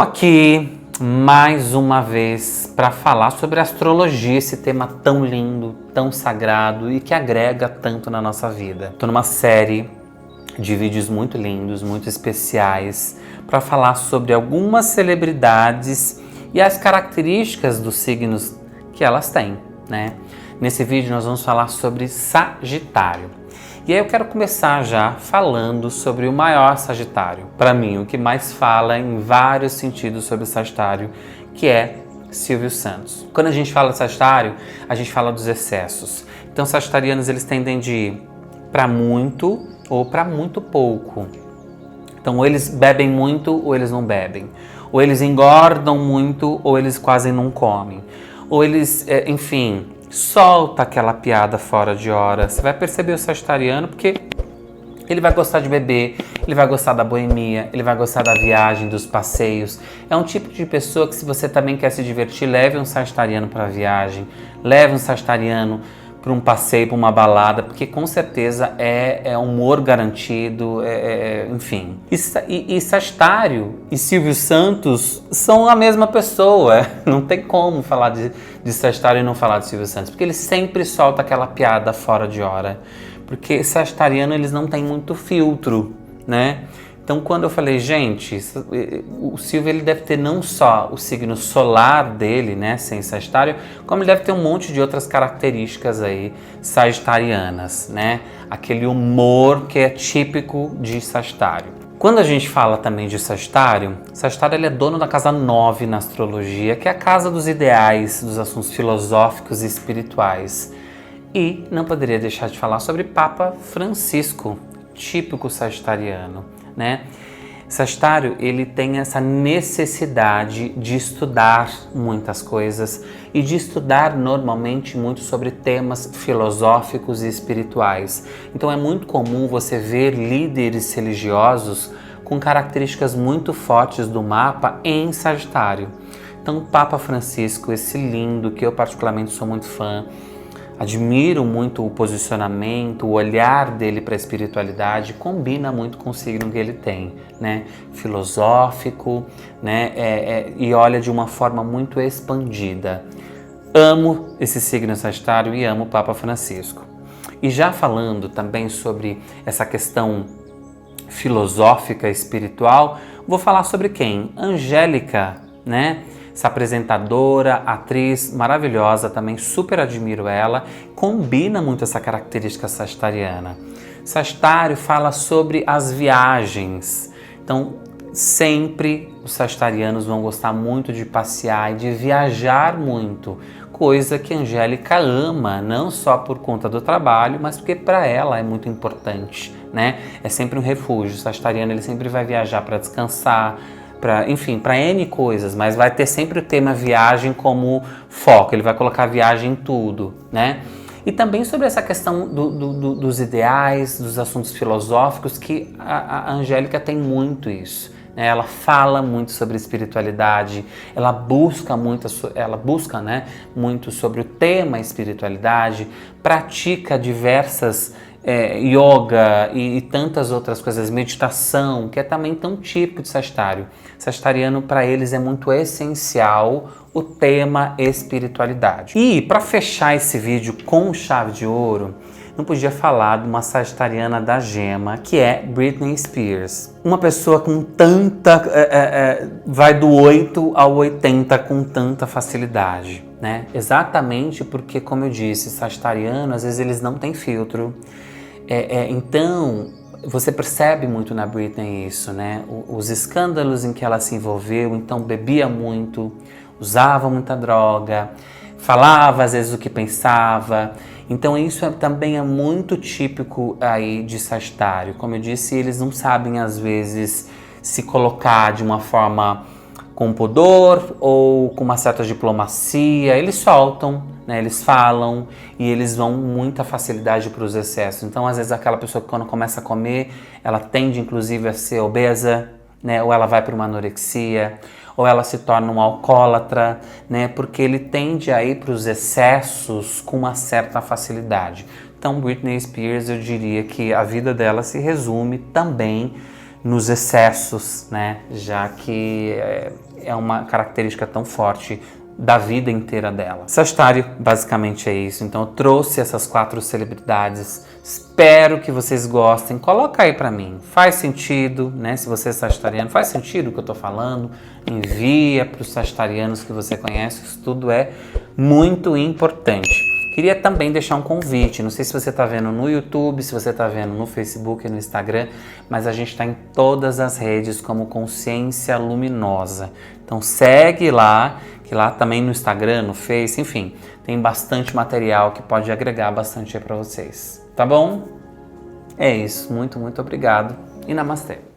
aqui mais uma vez para falar sobre astrologia, esse tema tão lindo, tão sagrado e que agrega tanto na nossa vida. Estou numa série de vídeos muito lindos, muito especiais, para falar sobre algumas celebridades e as características dos signos que elas têm, né? Nesse vídeo nós vamos falar sobre Sagitário. E aí eu quero começar já falando sobre o maior Sagitário. Para mim, o que mais fala em vários sentidos sobre o Sagitário, que é Silvio Santos. Quando a gente fala de Sagitário, a gente fala dos excessos. Então, sagitarianos, eles tendem de ir para muito ou para muito pouco. Então, ou eles bebem muito ou eles não bebem. Ou eles engordam muito ou eles quase não comem. Ou eles, enfim, solta aquela piada fora de hora. Você vai perceber o sagitariano porque ele vai gostar de beber, ele vai gostar da boemia, ele vai gostar da viagem, dos passeios. É um tipo de pessoa que, se você também quer se divertir, leve um sagitariano para a viagem, leve um sagitariano para um passeio, para uma balada, porque com certeza é humor garantido, enfim. E Sagitário e Silvio Santos são a mesma pessoa. Não tem como falar de Sagitário e não falar de Silvio Santos, porque ele sempre solta aquela piada fora de hora. Porque sagitariano, eles não têm muito filtro, né? Então, quando eu falei, gente, o Silvio, ele deve ter não só o signo solar dele, né, sem Sagitário, como ele deve ter um monte de outras características aí sagitarianas, né? Aquele humor que é típico de Sagitário. Quando a gente fala também de Sagitário, Sagitário, ele é dono da casa 9 na astrologia, que é a casa dos ideais, dos assuntos filosóficos e espirituais. E não poderia deixar de falar sobre Papa Francisco, típico sagitariano, né? Sagitário, ele tem essa necessidade de estudar muitas coisas e de estudar normalmente muito sobre temas filosóficos e espirituais. Então é muito comum você ver líderes religiosos com características muito fortes do mapa em Sagitário. Então o Papa Francisco, esse lindo, que eu particularmente sou muito fã, admiro muito o posicionamento, o olhar dele para a espiritualidade, combina muito com o signo que ele tem, né? Filosófico, né? E olha de uma forma muito expandida. Amo esse signo Sagitário e amo o Papa Francisco. E já falando também sobre essa questão filosófica, espiritual, vou falar sobre quem? Angélica, né? Essa apresentadora, atriz maravilhosa, também super admiro ela, combina muito essa característica sagitariana. Sagitário fala sobre as viagens, então sempre os sagitarianos vão gostar muito de passear e de viajar muito, coisa que a Angélica ama, não só por conta do trabalho, mas porque para ela é muito importante, né? É sempre um refúgio. O sagitariano, ele sempre vai viajar para descansar, enfim, para N coisas, mas vai ter sempre o tema viagem como foco, ele vai colocar viagem em tudo, né? E também sobre essa questão dos ideais, dos assuntos filosóficos, que a Angélica tem muito isso, né? Ela fala muito sobre espiritualidade, ela busca, né, muito sobre o tema espiritualidade, pratica diversas yoga e tantas outras coisas, meditação, que é também tão típico de Sagitário. Sagitariano, para eles, é muito essencial o tema espiritualidade. E para fechar esse vídeo com chave de ouro, não podia falar de uma sagitariana da gema, que é Britney Spears. Uma pessoa com tanta... vai do 8 ao 80 com tanta facilidade, né? Exatamente porque, como eu disse, sagitariano, às vezes eles não têm filtro. Então, você percebe muito na Britney isso, né? Os escândalos em que ela se envolveu, então bebia muito, usava muita droga, falava às vezes o que pensava. Então isso também é muito típico aí de Sagitário. Como eu disse, eles não sabem às vezes se colocar de uma forma com pudor ou com uma certa diplomacia. Eles soltam, né? Eles falam e eles vão muita facilidade para os excessos. Então às vezes aquela pessoa que, quando começa a comer, ela tende inclusive a ser obesa, né? Ou ela vai para uma anorexia, ou ela se torna um alcoólatra, né? Porque ele tende a ir para os excessos com uma certa facilidade. Então Britney Spears, eu diria que a vida dela se resume também nos excessos, né? Já que é uma característica tão forte da vida inteira dela. Sagitário, basicamente é isso. Então eu trouxe essas 4 celebridades. Espero que vocês gostem. Coloca aí pra mim. Faz sentido, né? Se você é sagitariano, faz sentido o que eu tô falando? Envia para os sagitarianos que você conhece. Isso tudo é muito importante. Queria também deixar um convite, não sei se você está vendo no YouTube, se você está vendo no Facebook e no Instagram, mas a gente está em todas as redes como Consciência Luminosa. Então segue lá, que lá também no Instagram, no Face, enfim, tem bastante material que pode agregar bastante aí para vocês. Tá bom? É isso, muito obrigado e namastê.